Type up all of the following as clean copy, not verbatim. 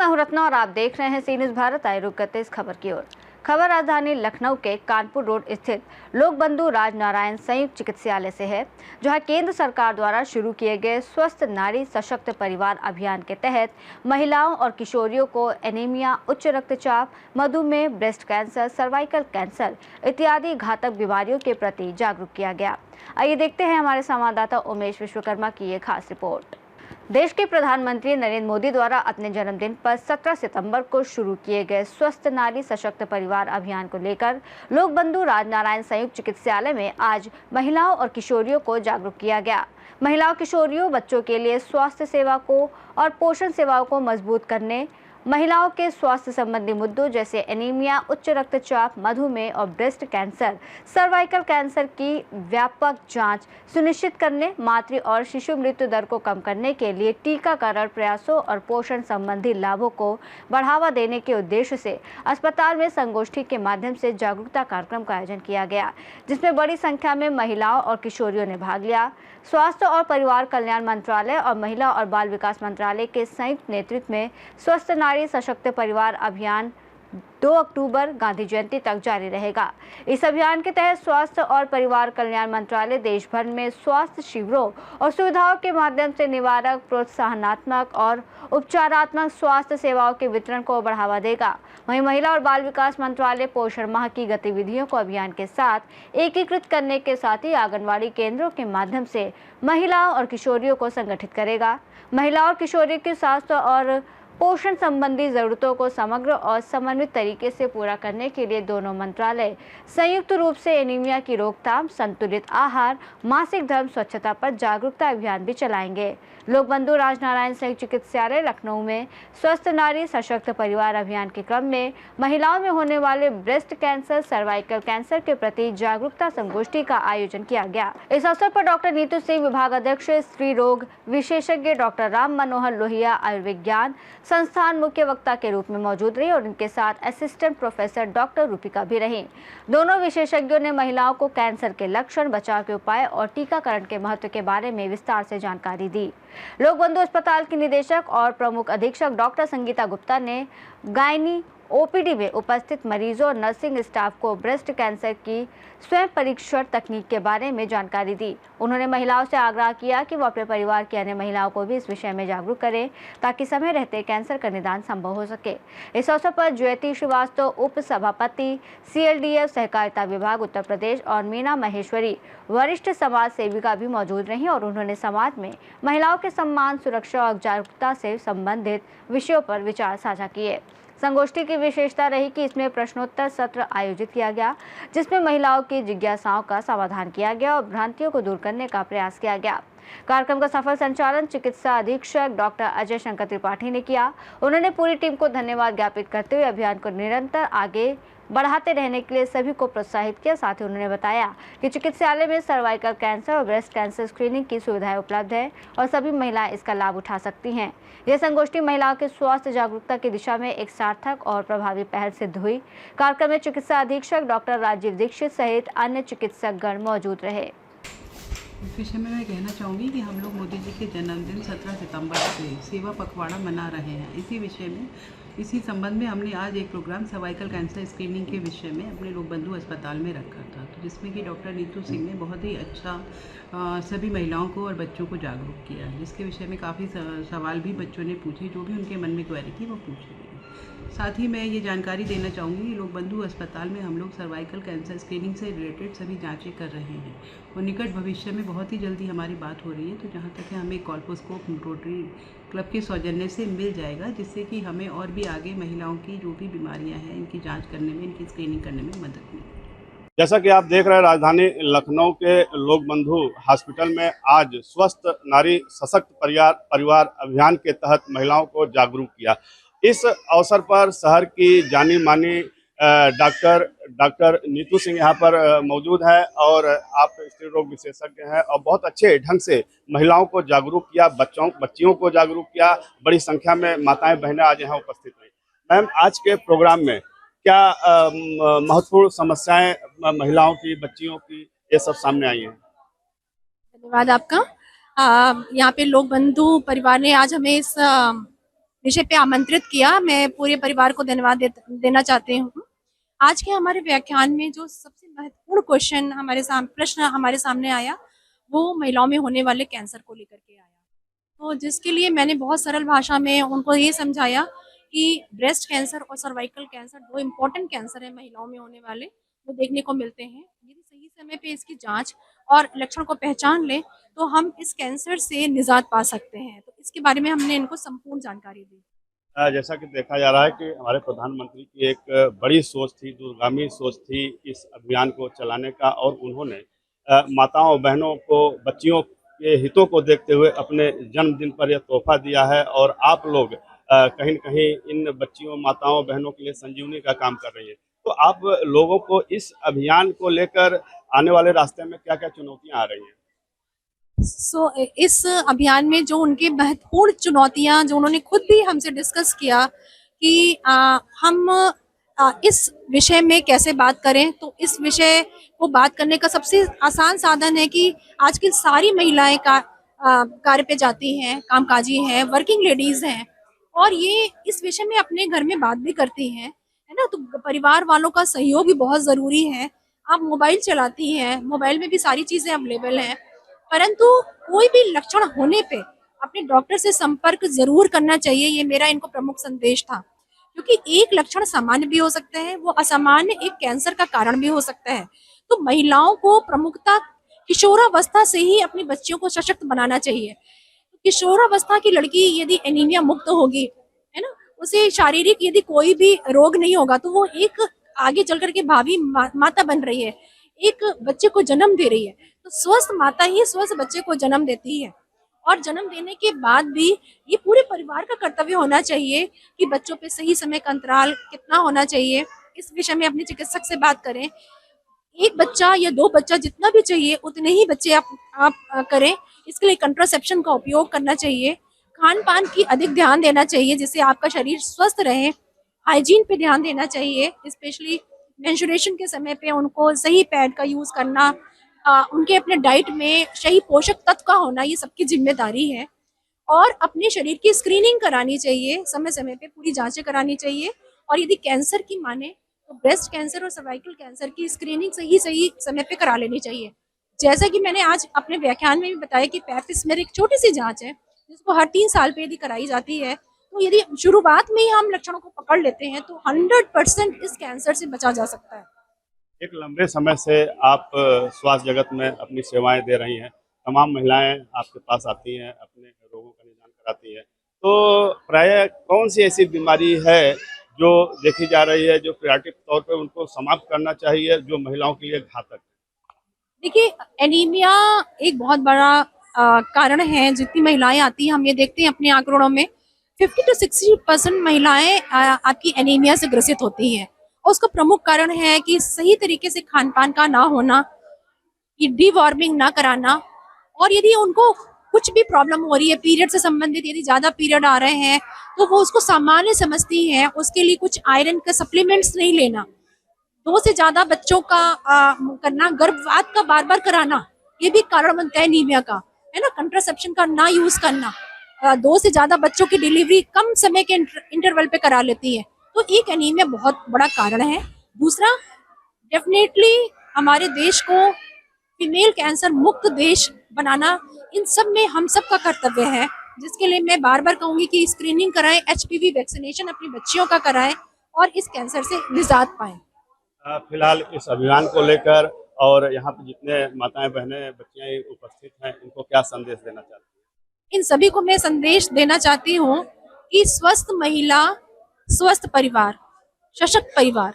मैं हूं रत्ना और आप देख रहे हैं सी न्यूज़ भारत। आए रुक करते इस खबर की ओर। खबर राजधानी लखनऊ के कानपुर रोड स्थित लोक बंधु राजनारायण संयुक्त चिकित्सालय से है, जहां केंद्र सरकार द्वारा शुरू किए गए स्वस्थ नारी सशक्त परिवार अभियान के तहत महिलाओं और किशोरियों को एनीमिया, उच्च रक्तचाप, मधुमेह, ब्रेस्ट कैंसर, सर्वाइकल कैंसर इत्यादि घातक बीमारियों के प्रति जागरूक किया गया। आइए देखते हैं हमारे संवाददाता उमेश विश्वकर्मा की ये खास रिपोर्ट। देश के प्रधानमंत्री नरेंद्र मोदी द्वारा अपने जन्मदिन पर 17 सितंबर को शुरू किए गए स्वस्थ नारी सशक्त परिवार अभियान को लेकर लोक बंधु राजनारायण संयुक्त चिकित्सालय में आज महिलाओं और किशोरियों को जागरूक किया गया। महिलाओं, किशोरियों, बच्चों के लिए स्वास्थ्य सेवा को और पोषण सेवाओं को मजबूत करने, महिलाओं के स्वास्थ्य संबंधी मुद्दों जैसे एनीमिया, उच्च रक्तचाप, मधुमेह और ब्रेस्ट कैंसर, सर्वाइकल कैंसर की व्यापक जांच सुनिश्चित करने, मातृ और शिशु मृत्यु दर को कम करने के लिए टीकाकरण प्रयासों और पोषण संबंधी लाभों को बढ़ावा देने के उद्देश्य से अस्पताल में संगोष्ठी के माध्यम से जागरूकता कार्यक्रम का आयोजन किया गया, जिसमें बड़ी संख्या में महिलाओं और किशोरियों ने भाग लिया। स्वास्थ्य और परिवार कल्याण मंत्रालय और महिला और बाल विकास मंत्रालय के संयुक्त नेतृत्व में स्वस्थ नारी सशक्त परिवार अभियान 2 अक्टूबर गांधी जयंती तक जारी रहेगा। इस अभियान के तहत स्वास्थ्य और परिवार कल्याण मंत्रालय देश भर में स्वास्थ्य शिविरों और सुविधाओं के माध्यम से निवारक, प्रोत्साहनात्मक और उपचारात्मक स्वास्थ्य सेवाओं के वितरण को बढ़ावा देगा। वहीं महिला और बाल विकास मंत्रालय पोषण माह की गतिविधियों को अभियान के साथ एकीकृत करने के साथ ही आंगनबाड़ी केंद्रों के माध्यम से महिलाओं और किशोरियों को संगठित करेगा। महिलाओं और किशोरियों की स्वास्थ्य और पोषण संबंधी जरूरतों को समग्र और समन्वित तरीके से पूरा करने के लिए दोनों मंत्रालय संयुक्त रूप से एनीमिया की रोकथाम, संतुलित आहार, मासिक धर्म, स्वच्छता पर जागरूकता अभियान भी चलाएंगे। लोक बंधु राजनारायण संयुक्त चिकित्सालय लखनऊ में स्वस्थ नारी सशक्त परिवार अभियान के क्रम में महिलाओं में होने वाले ब्रेस्ट कैंसर, सर्वाइकल कैंसर के प्रति जागरूकता संगोष्ठी का आयोजन किया गया। इस अवसर पर डॉक्टर नीतू सिंह, विभाग अध्यक्ष, स्त्री रोग विशेषज्ञ डॉक्टर राम मनोहर लोहिया आयुर्विज्ञान संस्थान मुख्य वक्ता के रूप में मौजूद रही और उनके साथ असिस्टेंट प्रोफेसर डॉक्टर रूपिका भी रहीं। दोनों विशेषज्ञों ने महिलाओं को कैंसर के लक्षण, बचाव के उपाय और टीकाकरण के महत्व के बारे में विस्तार से जानकारी दी। लोक बंधु अस्पताल की निदेशक और प्रमुख अधीक्षक डॉक्टर संगीता गुप्ता ने गायनी ओपीडी में उपस्थित मरीजों और नर्सिंग स्टाफ को ब्रेस्ट कैंसर की स्वयं परीक्षण तकनीक के बारे में जानकारी दी। उन्होंने महिलाओं से आग्रह किया कि वो अपने परिवार की अन्य महिलाओं को भी इस विषय में जागरूक करें ताकि समय रहते कैंसर का निदान संभव हो सके। इस अवसर पर ज्योति श्रीवास्तव, उप सभापति CLDF सहकारिता विभाग उत्तर प्रदेश और मीना महेश्वरी वरिष्ठ समाज सेविका भी मौजूद रहीं और उन्होंने समाज में महिलाओं के सम्मान, सुरक्षा और जागरूकता से संबंधित विषयों पर विचार साझा किए। संगोष्ठी की विशेषता रही कि इसमें प्रश्नोत्तर सत्र आयोजित किया गया, जिसमें महिलाओं की जिज्ञासाओं का समाधान किया गया और भ्रांतियों को दूर करने का प्रयास किया गया। कार्यक्रम का सफल संचालन चिकित्सा अधीक्षक डॉक्टर अजय शंकर त्रिपाठी ने किया। उन्होंने पूरी टीम को धन्यवाद ज्ञापित करते हुए अभियान को निरंतर आगे बढ़ाते रहने के लिए सभी को प्रोत्साहित किया। साथ ही उन्होंने बताया कि चिकित्सालय में सर्वाइकल कैंसर और ब्रेस्ट कैंसर स्क्रीनिंग की सुविधाएं उपलब्ध है और सभी महिलाएं इसका लाभ उठा सकती हैं। यह संगोष्ठी महिलाओं के स्वास्थ्य जागरूकता की दिशा में एक सार्थक और प्रभावी पहल सिद्ध हुई। कार्यक्रम में चिकित्सा अधीक्षक डॉक्टर राजीव दीक्षित सहित अन्य चिकित्सक गण मौजूद रहे। इस विषय में मैं कहना चाहूँगी कि हम लोग मोदी जी के जन्मदिन 17 सितंबर से सेवा पखवाड़ा मना रहे हैं। इसी विषय में, इसी संबंध में हमने आज एक प्रोग्राम सर्वाइकल कैंसर स्क्रीनिंग के विषय में अपने लोक बंधु अस्पताल में रखा था, तो जिसमें कि डॉक्टर नीतू सिंह ने बहुत ही अच्छा सभी महिलाओं को और बच्चों को जागरूक किया, जिसके विषय में काफ़ी सवाल भी बच्चों ने पूछे, जो भी उनके मन में क्वेरी थी वो पूछी गई। साथ ही मैं ये जानकारी देना चाहूँगी कि लोक बंधु अस्पताल में हम लोग सर्वाइकल कैंसर स्क्रीनिंग से रिलेटेड सभी जांचें कर रहे हैं और निकट भविष्य में बहुत ही जल्दी हमारी बात हो रही है, तो जहाँ तक है हमें कॉल्पोस्कोप रोटरी क्लब के सौजन्य से मिल जाएगा, जिससे कि हमें और भी आगे महिलाओं की जो भी बीमारियाँ हैं इनकी जाँच करने में, इनकी स्क्रीनिंग करने में मदद मिलेगी। जैसा कि आप देख रहे हैं, राजधानी लखनऊ के लोक बंधु हॉस्पिटल में आज स्वस्थ नारी सशक्त परिवार अभियान के तहत महिलाओं को जागरूक किया। इस अवसर पर शहर की जानी मानी डॉक्टर नीतू सिंह यहाँ पर मौजूद है और आप स्त्री रोग विशेषज्ञ हैं और बहुत अच्छे ढंग से महिलाओं को जागरूक किया, बच्चियों को जागरूक किया। बड़ी संख्या में माताएं बहनें आज यहाँ उपस्थित रही। मैम, आज के प्रोग्राम में क्या महत्वपूर्ण समस्याएं महिलाओं की, बच्चियों की, ये सब सामने आई हैं? धन्यवाद आपका। यहाँ पे लोक बंधु परिवार ने आज हमें इस विषय पे आमंत्रित किया। मैं पूरे परिवार को धन्यवाद देना चाहती हूँ। आज के हमारे व्याख्यान में जो सबसे महत्वपूर्ण प्रश्न हमारे सामने आया, वो महिलाओं में होने वाले कैंसर को लेकर के आया। तो जिसके लिए मैंने बहुत सरल भाषा में उनको ये समझाया कि ब्रेस्ट कैंसर और सर्वाइकल कैंसर 2 इम्पोर्टेंट कैंसर है महिलाओं में होने वाले, जो देखने को मिलते हैं। यदि सही समय पे इसकी जांच और लक्षण को पहचान लें तो हम इस कैंसर से निजात पा सकते हैं। तो इसके बारे में हमने इनको संपूर्ण जानकारी दी। जैसा कि देखा जा रहा है कि हमारे प्रधानमंत्री की एक बड़ी सोच थी, दूरगामी सोच थी इस अभियान को चलाने का, और उन्होंने माताओं बहनों को, बच्चियों के हितों को देखते हुए अपने जन्मदिन पर यह तोहफा दिया है। और आप लोग कहीं न कहीं इन बच्चियों, माताओं बहनों के लिए संजीवनी का काम कर रही है। तो आप लोगों को इस अभियान को लेकर आने वाले रास्ते में क्या-क्या चुनौतियाँ आ रही हैं? इस अभियान में जो उनकी महत्वपूर्ण चुनौतियां, जो उन्होंने खुद भी हमसे डिस्कस किया कि हम इस विषय में कैसे बात करें, तो इस विषय को बात करने का सबसे आसान साधन है कि आजकल सारी महिलाएं कार्य पे जाती हैं, कामकाजी हैं, वर्किंग लेडीज हैं, और ये इस विषय में अपने घर में बात भी करती हैं, है ना। तो परिवार वालों का सहयोग भी बहुत जरूरी है। आप मोबाइल चलाती हैं, मोबाइल में भी सारी चीजें अवेलेबल हैं, परंतु कोई भी लक्षण होने पे अपने डॉक्टर से संपर्क जरूर करना चाहिए। ये मेरा इनको प्रमुख संदेश था, क्योंकि एक लक्षण सामान्य भी हो सकते हैं, वो असामान्य एक कैंसर का कारण भी हो सकता है। तो महिलाओं को प्रमुखता किशोरावस्था से ही अपनी बच्चियों को सशक्त बनाना चाहिए। किशोरावस्था की लड़की यदि एनीमिया मुक्त होगी, है ना, उसे शारीरिक यदि कोई भी रोग नहीं होगा, तो वो एक आगे चल करके भावी माता बन रही है, एक बच्चे को जन्म दे रही है। तो स्वस्थ माता ही स्वस्थ बच्चे को जन्म देती है, और जन्म देने के बाद भी ये पूरे परिवार का कर्तव्य होना चाहिए कि बच्चों पे सही समय का अंतराल कितना होना चाहिए, इस विषय में अपने चिकित्सक से बात करें। एक बच्चा या 2 बच्चा जितना भी चाहिए उतने ही बच्चे आप करें। इसके लिए कंट्रासेप्शन का उपयोग करना चाहिए। खान पान की अधिक ध्यान देना चाहिए, जिससे आपका शरीर स्वस्थ रहे। हाइजीन पे ध्यान देना चाहिए, स्पेशली मेंस्ट्रुएशन के समय पे उनको सही पैड का यूज करना, उनके अपने डाइट में सही पोषक तत्व का होना, ये सबकी जिम्मेदारी है। और अपने शरीर की स्क्रीनिंग करानी चाहिए, समय समय पे पूरी जांचें करानी चाहिए। और यदि कैंसर की माने तो ब्रेस्ट कैंसर और सर्वाइकल कैंसर की स्क्रीनिंग सही समय पे करा लेनी चाहिए। जैसा कि मैंने आज अपने व्याख्यान में भी बताया कि पैप स्मेयर एक छोटी सी जांच है, जिसको हर 3 साल पे यदि कराई जाती है, तो यदि शुरुआत में ही हम लक्षणों को पकड़ लेते हैं तो 100% इस कैंसर से बचा जा सकता है। एक लंबे समय से आप स्वास्थ्य जगत में अपनी सेवाएं दे रही हैं। तमाम महिलाएं आपके पास आती हैं, अपने रोगों का निदान कराती हैं। तो प्रायः कौन सी ऐसी बीमारी है जो देखी जा रही है, जो प्रायोरिटी तौर पे उनको समाप्त करना चाहिए, जो महिलाओं के लिए घातक है? देखिए, एनीमिया एक बहुत बड़ा कारण है। जितनी महिलाएं आती हैं, हम ये देखते हैं अपने आंकड़ों में 50 to 60% महिलाएं आपकी एनीमिया से ग्रसित होती हैं। और उसका प्रमुख कारण है कि सही तरीके से खान पान का ना होना, डीवॉर्मिंग ना कराना, और यदि उनको कुछ भी प्रॉब्लम हो रही है पीरियड से संबंधित, यदि ज्यादा पीरियड आ रहे हैं, तो वो उसको सामान्य समझती हैं। उसके लिए कुछ आयरन का सप्लीमेंट्स नहीं लेना, 2 से ज्यादा बच्चों का करना, गर्भपात का बार बार कराना, ये भी कारण बनता है एनीमिया का, है ना। कंट्रासेप्शन का ना यूज करना, 2 से ज्यादा बच्चों की डिलीवरी कम समय के इंटरवल पे करा लेती है, तो एक एनीमिया बहुत बड़ा कारण है। दूसरा, डेफिनेटली हमारे देश को फीमेल कैंसर मुक्त देश बनाना इन सब में हम सब का कर्तव्य है, जिसके लिए मैं बार बार कहूंगी कि स्क्रीनिंग कराएं, HPV वैक्सीनेशन अपनी बच्चियों का कराएं और इस कैंसर से निजात पाएं। फिलहाल इस अभियान को लेकर और यहाँ पे जितने माताएं, बहनें, बच्चियां उपस्थित हैं, इनको क्या संदेश देना चाहते हैं? इन सभी को मैं संदेश देना चाहती हूँ कि स्वस्थ महिला, स्वस्थ परिवार, सशक्त परिवार,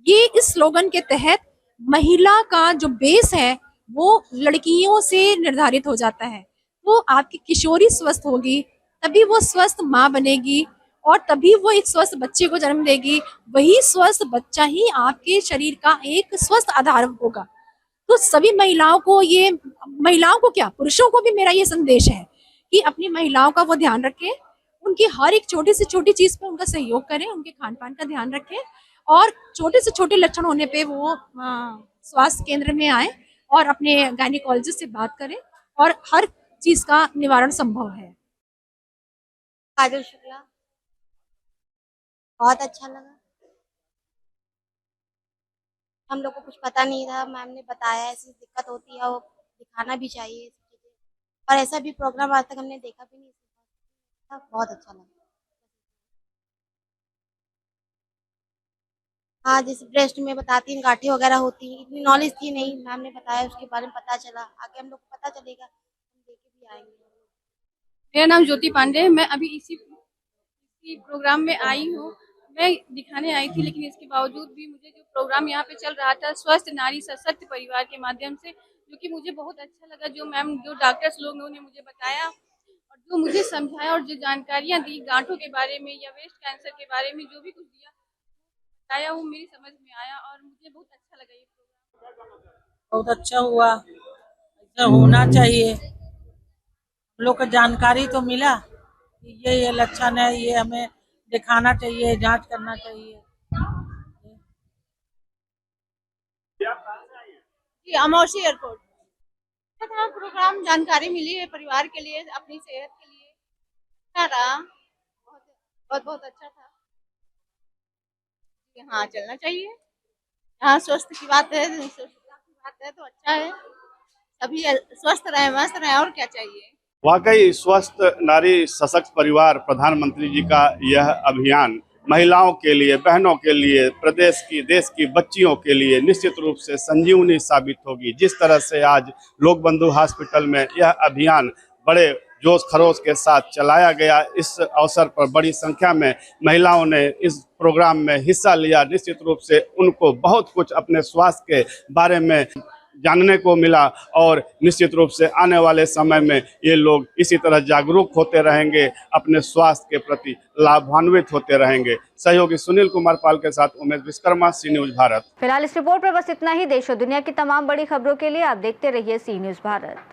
ये इस स्लोगन के तहत महिला का जो बेस है वो लड़कियों से निर्धारित हो जाता है। वो आपकी किशोरी स्वस्थ होगी, तभी वो स्वस्थ माँ बनेगी, और तभी वो एक स्वस्थ बच्चे को जन्म देगी। वही स्वस्थ बच्चा ही आपके शरीर का एक स्वस्थ आधार होगा। तो सभी महिलाओं को महिलाओं को क्या, पुरुषों को भी मेरा ये संदेश है कि अपनी महिलाओं का वो ध्यान रखें, उनकी हर एक छोटी से छोटी चीज पे उनका सहयोग करें, उनके खान पान का ध्यान रखें, और छोटे से छोटे लक्षण होने पे वो स्वास्थ्य केंद्र में आए और अपने गायनिकोलॉजिस्ट से बात करें, और हर चीज का निवारण संभव है। काजल शुक्ला। बहुत अच्छा लगा। हम लोग को कुछ पता नहीं था, मैम ने बताया ऐसी दिक्कत होती है और दिखाना भी चाहिए ये सब चीजें। और ऐसा भी प्रोग्राम आज तक हमने देखा भी नहीं था, बहुत अच्छा लगा। हाँ, जैसे ब्रेस्ट में बताती हैं गांठें वगैरह होती हैं, इतनी नॉलेज थी नहीं, मैम ने बताया उसके बारे में पता चला, आगे हम लोग को पता चलेगा, हम देखे भी आएंगे। मेरा नाम ज्योति पांडे है। मैं अभी इसी प्रोग्राम में आई हूँ। मैं दिखाने आई थी, लेकिन इसके बावजूद भी मुझे जो प्रोग्राम यहाँ पे चल रहा था स्वस्थ नारी सशक्त परिवार के माध्यम से, जो कि मुझे बहुत अच्छा लगा। जो मैम, जो डॉक्टर्स लोग ने मुझे बताया और जो मुझे समझाया और जो जानकारियाँ दी गांठों के बारे में या वेस्ट कैंसर के बारे में, जो भी कुछ दिया बताया, वो मेरी समझ में आया और मुझे बहुत अच्छा लगा ये प्रोग्राम। बहुत अच्छा हुआ, ऐसा होना चाहिए। हम लोग को जानकारी तो मिला कि ये लक्षण है, ये हमें दिखाना चाहिए, जांच करना चाहिए। जी, अमौसी एयरपोर्ट। अच्छा प्रोग्राम, जानकारी मिली है परिवार के लिए, अपनी सेहत के लिए अच्छा रहा, बहुत बहुत बहुत अच्छा था। हाँ, चलना चाहिए। हाँ, स्वस्थ की बात है, स्वच्छता की बात है तो अच्छा है। सभी स्वस्थ रहे, मस्त रहे, और क्या चाहिए। वाकई स्वस्थ नारी सशक्त परिवार प्रधानमंत्री जी का यह अभियान महिलाओं के लिए, बहनों के लिए, प्रदेश की, देश की बच्चियों के लिए निश्चित रूप से संजीवनी साबित होगी। जिस तरह से आज लोक बंधु हॉस्पिटल में यह अभियान बड़े जोश खरोश के साथ चलाया गया, इस अवसर पर बड़ी संख्या में महिलाओं ने इस प्रोग्राम में हिस्सा लिया। निश्चित रूप से उनको बहुत कुछ अपने स्वास्थ्य के बारे में जानने को मिला और निश्चित रूप से आने वाले समय में ये लोग इसी तरह जागरूक होते रहेंगे, अपने स्वास्थ्य के प्रति लाभान्वित होते रहेंगे। सहयोगी सुनील कुमार पाल के साथ उमेश विश्वकर्मा, सी न्यूज भारत। फिलहाल इस रिपोर्ट पर बस इतना ही। देश और दुनिया की तमाम बड़ी खबरों के लिए आप देखते रहिए सी न्यूज भारत।